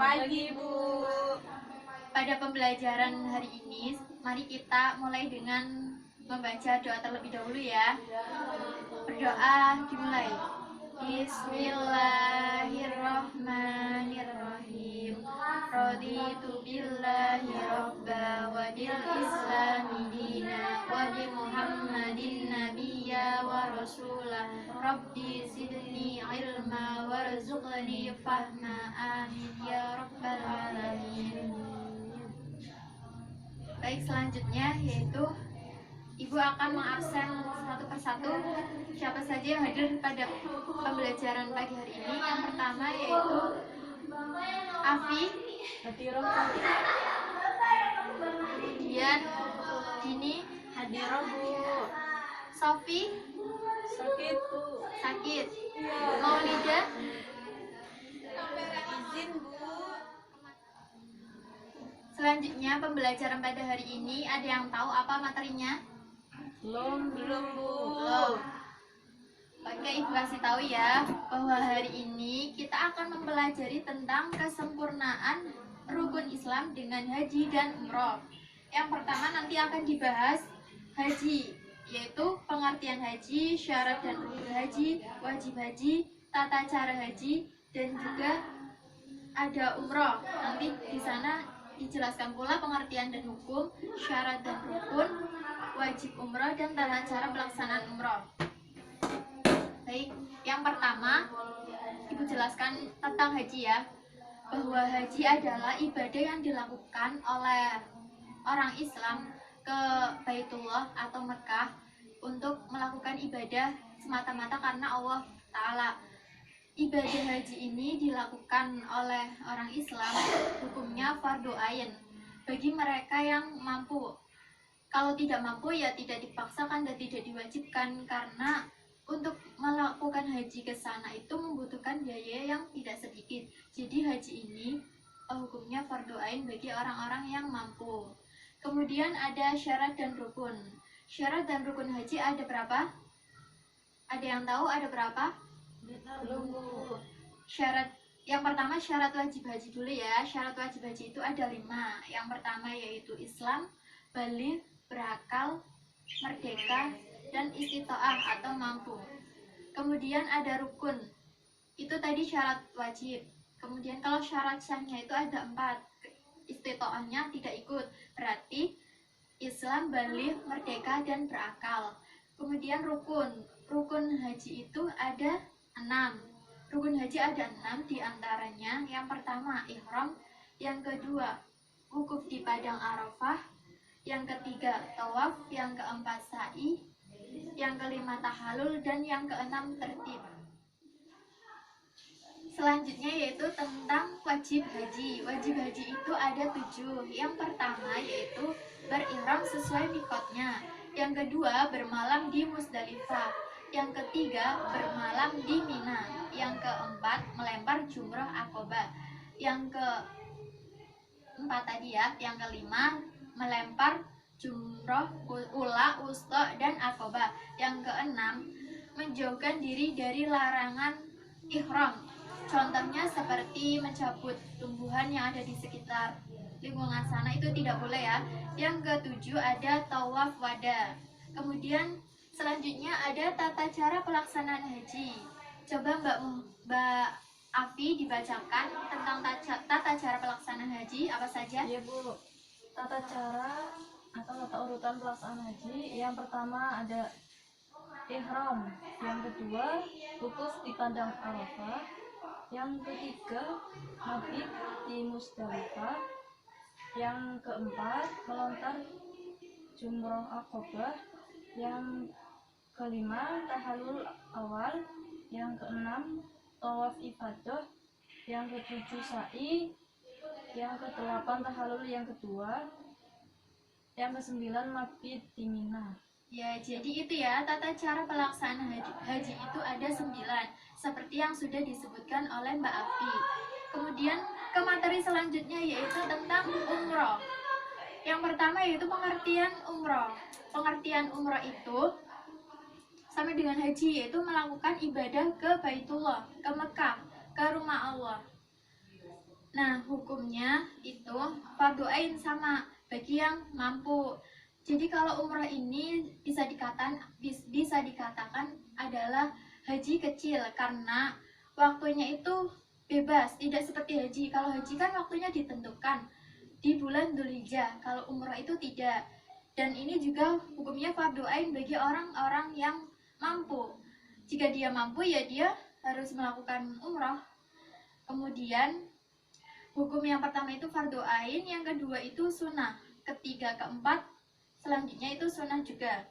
pagi, Bu. Pada pembelajaran hari ini, mari kita mulai dengan membaca doa terlebih dahulu ya. Berdoa dimulai. Bismillahirrahmanirrahim. Raditu billahi robba wa bil islami dina wa bi muhammadin nabiyya wa rasulah. Rabbi zidni ilma warzuqni fahma. Amin ya rabbal alamin. Baik, selanjutnya yaitu Ibu akan mengabsen satu persatu siapa saja yang hadir pada pembelajaran pagi hari ini. Yang pertama yaitu Afi, kemudian Dini, Hadirah, Bu. Sofi, Sakit, Bu. sakit, Iya. Maulida, Izin, Bu. Selanjutnya pembelajaran pada hari ini ada yang tahu apa materinya? Belum, Bu. Belum. Oke, Ibu kasih tahu ya bahwa hari ini kita akan mempelajari tentang kesempurnaan rukun Islam dengan haji dan umroh. Yang pertama nanti akan dibahas haji, yaitu pengertian haji, syarat dan rukun haji, wajib haji, tata cara haji, dan juga ada umroh. Nanti di sana dijelaskan pula pengertian dan hukum, syarat dan rukun, wajib umroh, dan tata cara pelaksanaan umroh. Baik, yang pertama Ibu jelaskan tentang haji ya, bahwa haji adalah ibadah yang dilakukan oleh orang Islam ke Baitullah atau Mekah untuk melakukan ibadah semata-mata karena Allah Ta'ala. Ibadah haji ini dilakukan oleh orang Islam, hukumnya fardu ain bagi mereka yang mampu. Kalau tidak mampu ya tidak dipaksakan dan tidak diwajibkan, karena untuk melakukan haji ke sana itu membutuhkan biaya yang tidak sedikit. Jadi haji ini hukumnya fardu ain bagi orang-orang yang mampu. Kemudian ada syarat dan rukun. Syarat dan rukun haji ada berapa? Ada yang tahu ada berapa? Belum, Bu. Syarat yang pertama syarat wajib haji dulu ya. Syarat wajib haji itu ada 5. Yang pertama yaitu Islam, baligh, berakal, merdeka, dan istitoah atau mampu. Kemudian ada rukun, itu tadi syarat wajib. Kemudian kalau syarat sahnya itu ada 4. Istitoahnya tidak ikut, berarti Islam, baligh, merdeka, dan berakal. Kemudian rukun haji itu ada 6. Rukun haji ada 6 diantaranya. Yang pertama ihram, yang kedua wukuf di padang Arafah, yang ketiga tawaf, yang keempat sa'i, yang kelima tahalul, dan yang keenam tertib. Selanjutnya yaitu tentang wajib haji. Wajib haji itu ada 7. Yang pertama yaitu berihram sesuai mikotnya. Yang kedua bermalam di Musdalifah. Yang ketiga bermalam di Mina. Yang keempat melempar jumroh Aqobah. Yang keempat tadi ya. Yang kelima melempar jumroh ula, wusta, dan Aqobah. Yang keenam menjauhkan diri dari larangan ihram. Contohnya seperti mencabut tumbuhan yang ada di sekitar lingkungan sana, itu tidak boleh ya. Yang ketujuh ada tawaf wada. Kemudian selanjutnya ada tata cara pelaksanaan haji. Coba Mbak Afi dibacakan tentang tata cara pelaksanaan haji apa saja? Iya, Bu. Tata cara atau tata urutan pelaksanaan haji. Yang pertama ada ihram. Yang kedua wukuf di padang Arafah. Yang ketiga mabit di Musdalifah. Yang keempat melontar jumroh Aqobah. Yang kelima tahalul awal. Yang keenam tawaf ibadah. Yang ketujuh sa'i. Yang kedelapan tahalul yang kedua. Yang kesembilan mabit di Mina. Ya, jadi itu ya, tata cara pelaksanaan haji itu ada 9, seperti yang sudah disebutkan oleh Mbak Afi. Kemudian ke materi selanjutnya yaitu tentang umroh. Yang pertama yaitu pengertian umroh. Pengertian umroh itu sama dengan haji, yaitu melakukan ibadah ke Baitullah, ke Mekah, ke rumah Allah. Nah, hukumnya itu fardu ain sama bagi yang mampu. Jadi kalau umrah ini bisa dikatakan adalah haji kecil karena waktunya itu bebas, tidak seperti haji. Kalau haji kan waktunya ditentukan di bulan Dzulhijjah, kalau umrah itu tidak. Dan ini juga hukumnya fardu ain bagi orang-orang yang mampu. Jika dia mampu ya dia harus melakukan umrah. Kemudian hukum yang pertama itu fardu ain, yang kedua itu sunnah, ketiga, keempat, selanjutnya itu sunnah juga.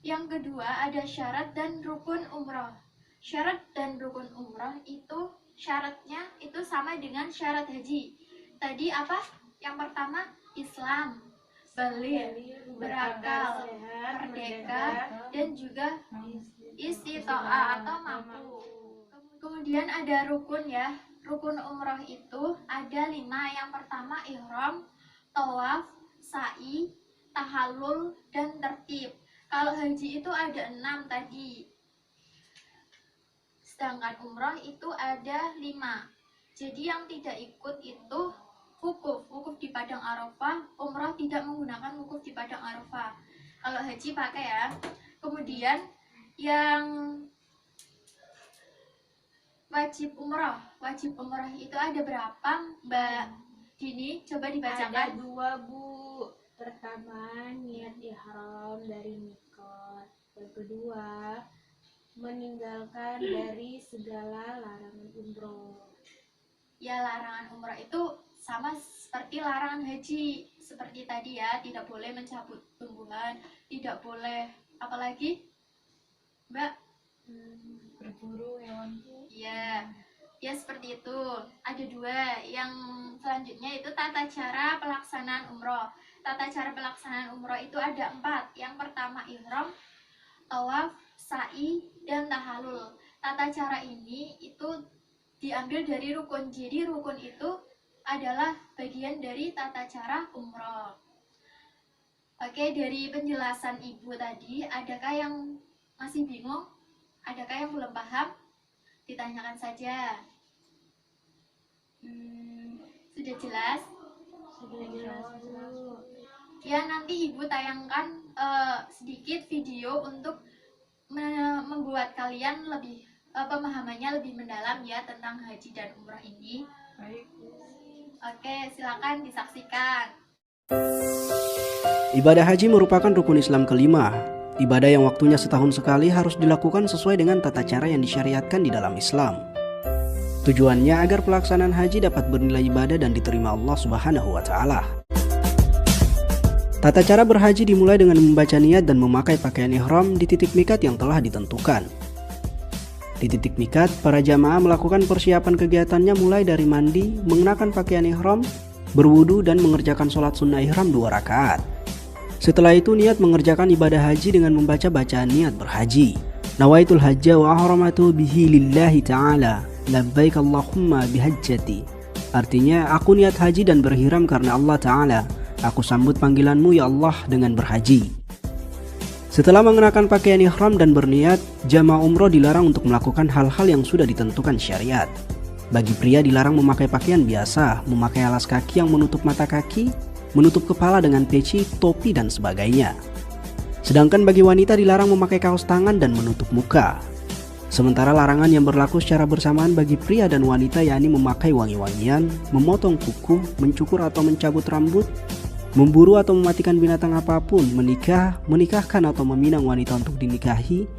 Yang kedua ada syarat dan rukun umrah. Syarat dan rukun umrah itu syaratnya itu sama dengan syarat haji. Tadi apa? Yang pertama Islam, baligh, berakal, merdeka, dan juga istita'ah atau mampu. Kemudian ada rukun ya. Rukun umrah itu ada 5. Yang pertama ihram, tawaf, sa'i, tahallul, dan tertib. Kalau haji itu ada 6 tadi. Sedangkan umrah itu ada 5. Jadi yang tidak ikut itu wukuf di Padang Arafah. Umrah tidak menggunakan wukuf di Padang Arafah. Kalau haji pakai ya. Kemudian yang wajib umrah itu ada berapa, Mbak Dini? Coba dibacakan. Ada 2, Bu. Pertama, niat ihram dari mikot. Yang kedua, meninggalkan dari segala larangan umroh. Ya, larangan umrah itu sama seperti larangan haji. Seperti tadi ya, tidak boleh mencabut tumbuhan, tidak boleh apalagi, Mbak? Berburu hewan. Ya seperti itu. Ada 2. Yang selanjutnya itu tata cara pelaksanaan umroh. Tata cara pelaksanaan umroh itu ada 4. Yang pertama ihram, tawaf, sa'i, dan tahallul. Tata cara ini itu diambil dari rukun. Jadi rukun itu adalah bagian dari tata cara umroh. Oke, dari penjelasan Ibu tadi, adakah yang masih bingung? Adakah yang belum paham? Ditanyakan saja. Sudah jelas? Sudah jelas, Bu. Ya, nanti Ibu tayangkan sedikit video untuk membuat kalian lebih pemahamannya lebih mendalam ya tentang haji dan umrah ini. Baik. Oke, silakan disaksikan. Ibadah haji merupakan rukun Islam kelima. Ibadah yang waktunya setahun sekali harus dilakukan sesuai dengan tata cara yang disyariatkan di dalam Islam. Tujuannya agar pelaksanaan haji dapat bernilai ibadah dan diterima Allah Subhanahu wa Ta'ala. Tata cara berhaji dimulai dengan membaca niat dan memakai pakaian ihram di titik mikat yang telah ditentukan. Di titik mikat, para jamaah melakukan persiapan kegiatannya mulai dari mandi, mengenakan pakaian ihram, berwudu, dan mengerjakan sholat sunnah ihram 2 rakaat. Setelah itu niat mengerjakan ibadah haji dengan membaca bacaan niat berhaji. Nawaitul hajja wa ahramatu bihi lillahi ta'ala, labbaik Allahumma bihajjati. Artinya, aku niat haji dan berhiram karena Allah Ta'ala. Aku sambut panggilanmu ya Allah dengan berhaji. Setelah mengenakan pakaian ihram dan berniat, jamaah umroh dilarang untuk melakukan hal-hal yang sudah ditentukan syariat. Bagi pria dilarang memakai pakaian biasa, memakai alas kaki yang menutup mata kaki, menutup kepala dengan peci, topi, dan sebagainya. Sedangkan bagi wanita dilarang memakai kaos tangan dan menutup muka. Sementara larangan yang berlaku secara bersamaan bagi pria dan wanita yakni memakai wangi-wangian, memotong kuku, mencukur atau mencabut rambut, memburu atau mematikan binatang apapun, menikahkan atau meminang wanita untuk dinikahi,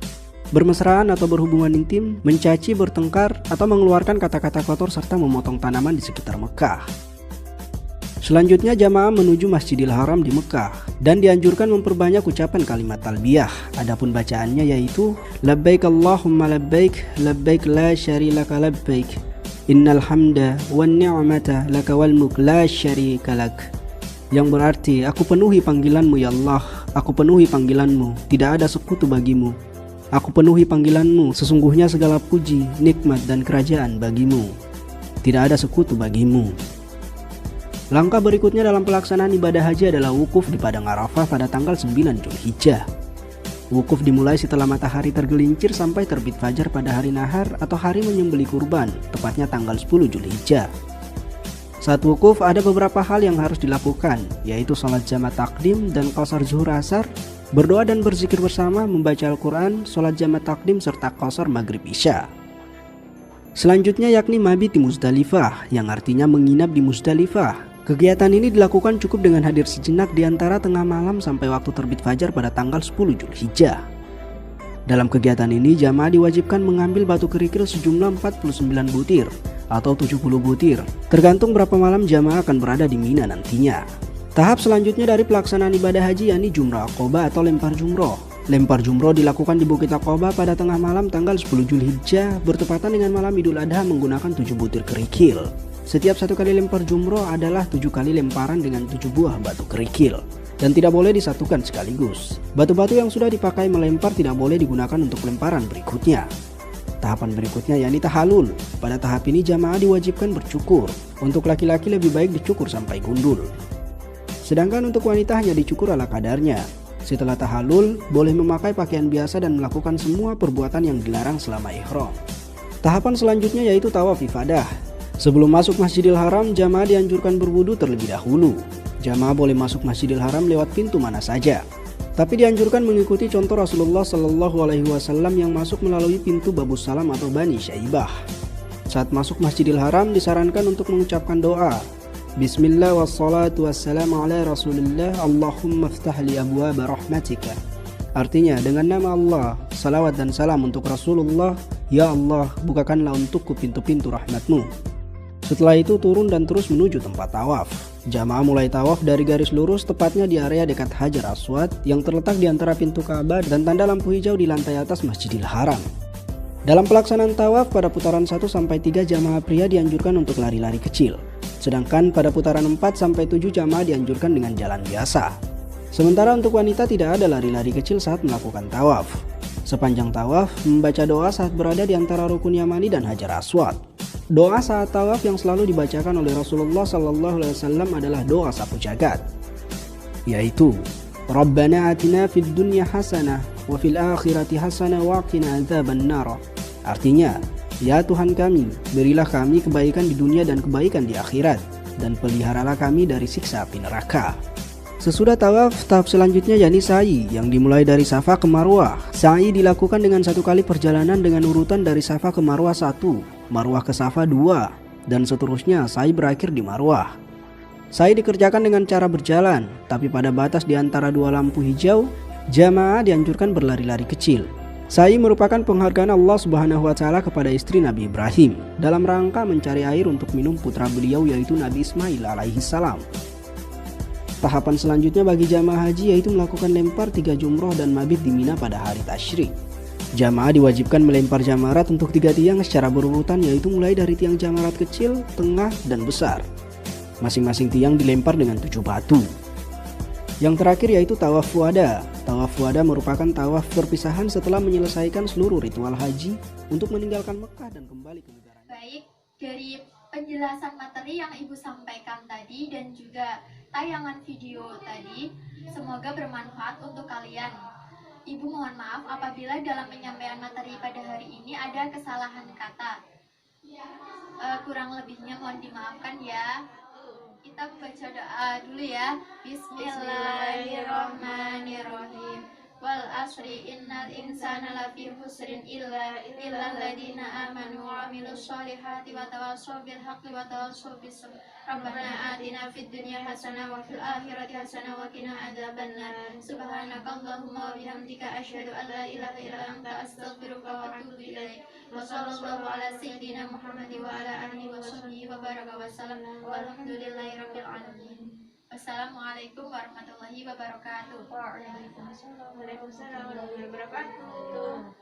bermesraan atau berhubungan intim, mencaci, bertengkar, atau mengeluarkan kata-kata kotor serta memotong tanaman di sekitar Mekah. Selanjutnya jamaah menuju Masjidil Haram di Mekah dan dianjurkan memperbanyak ucapan kalimat talbiyah. Adapun bacaannya yaitu labbaik Allahumma labbaik, labbaik la syarika labbaik, innal hamda wan ni'mata laka wal mulk la syarika lak. Yang berarti aku penuhi panggilanmu ya Allah, aku penuhi panggilanmu, tidak ada sekutu bagimu. Aku penuhi panggilanmu, sesungguhnya segala puji, nikmat dan kerajaan bagimu. Tidak ada sekutu bagimu. Langkah berikutnya dalam pelaksanaan ibadah haji adalah wukuf di Padang Arafah pada tanggal 9 Dzulhijjah. Wukuf dimulai setelah matahari tergelincir sampai terbit fajar pada hari nahar atau hari menyembelih kurban, tepatnya tanggal 10 Dzulhijjah. Saat wukuf ada beberapa hal yang harus dilakukan, yaitu sholat jamaah takdim dan qasar zuhur asar, berdoa dan berzikir bersama, membaca Al-Quran, sholat jamaah takdim serta qasar maghrib isya. Selanjutnya yakni mabit di Muzdalifah, yang artinya menginap di Muzdalifah. Kegiatan ini dilakukan cukup dengan hadir sejenak di antara tengah malam sampai waktu terbit fajar pada tanggal 10 Zulhijjah. Dalam kegiatan ini jamaah diwajibkan mengambil batu kerikil sejumlah 49 butir atau 70 butir, tergantung berapa malam jamaah akan berada di Mina nantinya. Tahap selanjutnya dari pelaksanaan ibadah haji yakni jumrah aqobah atau lempar jumroh. Lempar jumroh dilakukan di Bukit Aqobah pada tengah malam tanggal 10 Zulhijjah bertepatan dengan malam Idul Adha menggunakan 7 butir kerikil. Setiap satu kali lempar jumroh adalah 7 kali lemparan dengan 7 buah batu kerikil dan tidak boleh disatukan sekaligus. Batu-batu yang sudah dipakai melempar tidak boleh digunakan untuk lemparan berikutnya. Tahapan berikutnya yakni tahalul. Pada tahap ini jamaah diwajibkan bercukur. Untuk laki-laki lebih baik dicukur sampai gundul. Sedangkan untuk wanita hanya dicukur ala kadarnya. Setelah tahalul, boleh memakai pakaian biasa dan melakukan semua perbuatan yang dilarang selama ihram. Tahapan selanjutnya yaitu tawaf ifadah. Sebelum masuk Masjidil Haram, jamaah dianjurkan berwudu terlebih dahulu. Jamaah boleh masuk Masjidil Haram lewat pintu mana saja. Tapi dianjurkan mengikuti contoh Rasulullah Shallallahu Alaihi Wasallam yang masuk melalui pintu Babus Salam atau Bani Syaibah. Saat masuk Masjidil Haram disarankan untuk mengucapkan doa. Bismillah wassalatu wassalamu ala Rasulillah Allahumma ftah li abwaba rahmatika. Artinya dengan nama Allah, salawat dan salam untuk Rasulullah. Ya Allah, bukakanlah untukku pintu-pintu rahmatmu. Setelah itu turun dan terus menuju tempat tawaf. Jamaah mulai tawaf dari garis lurus tepatnya di area dekat Hajar Aswad yang terletak di antara pintu Ka'bah dan tanda lampu hijau di lantai atas Masjidil Haram. Dalam pelaksanaan tawaf pada putaran 1-3 jamaah pria dianjurkan untuk lari-lari kecil. Sedangkan pada putaran 4-7 jamaah dianjurkan dengan jalan biasa. Sementara untuk wanita tidak ada lari-lari kecil saat melakukan tawaf. Sepanjang tawaf membaca doa saat berada di antara rukun Yamani dan Hajar Aswad. Doa saat tawaf yang selalu dibacakan oleh Rasulullah SAW adalah doa sapu jagat, yaitu Rabbana atina fid dunya hasanah wa fil akhirati hasanah wa qina adzabannar. Artinya, ya Tuhan kami, berilah kami kebaikan di dunia dan kebaikan di akhirat, dan peliharalah kami dari siksa api neraka. Sesudah tawaf, tahap selanjutnya yakni sa'i yang dimulai dari Safa ke Marwah. Sa'i dilakukan dengan satu kali perjalanan dengan urutan dari Safa ke Marwah 1, Marwah ke Safa 2, dan seterusnya sa'i berakhir di Marwah. Sa'i dikerjakan dengan cara berjalan, tapi pada batas di antara dua lampu hijau, jamaah dianjurkan berlari-lari kecil. Sa'i merupakan penghargaan Allah Subhanahu wa Ta'ala kepada istri Nabi Ibrahim dalam rangka mencari air untuk minum putra beliau yaitu Nabi Ismail alaihi salam. Tahapan selanjutnya bagi jamaah haji yaitu melakukan lempar 3 jumroh dan mabit di Mina pada hari tasyrik. Jamaah diwajibkan melempar jamarat untuk 3 tiang secara berurutan yaitu mulai dari tiang jamarat kecil, tengah, dan besar. Masing-masing tiang dilempar dengan 7 batu. Yang terakhir yaitu tawaf wada. Tawaf wada merupakan tawaf perpisahan setelah menyelesaikan seluruh ritual haji untuk meninggalkan Mekah dan kembali ke negara. Baik, dari penjelasan materi yang Ibu sampaikan tadi dan juga tayangan video tadi, semoga bermanfaat untuk kalian. Ibu mohon maaf apabila dalam penyampaian materi pada hari ini ada kesalahan kata. Kurang lebihnya mohon dimaafkan ya. Kita baca doa dulu ya. Bismillahirrahmanirrahim. Wal asri innal insana lafi khusrin illa alladziina amanu wa 'amilus sholihati wa tawassaw bil haqqi wa tawassaw bis sabr. Rabbana atina fid dunya hasanah wa fil akhirati hasanah wa qina adzabannar. Subhanakallahumma wa bihamdika asyhadu an la ilaha illa anta astaghfiruka wa atubu ilaik. Wa sallallahu ala sayyidina Muhammad wa ala alihi wa sahbihi wa baraka wa sallam. Walhamdulillahirabbil alamin. Wassalamualaikum warahmatullahi wabarakatuh. Waalaikumsalam warahmatullahi wabarakatuh.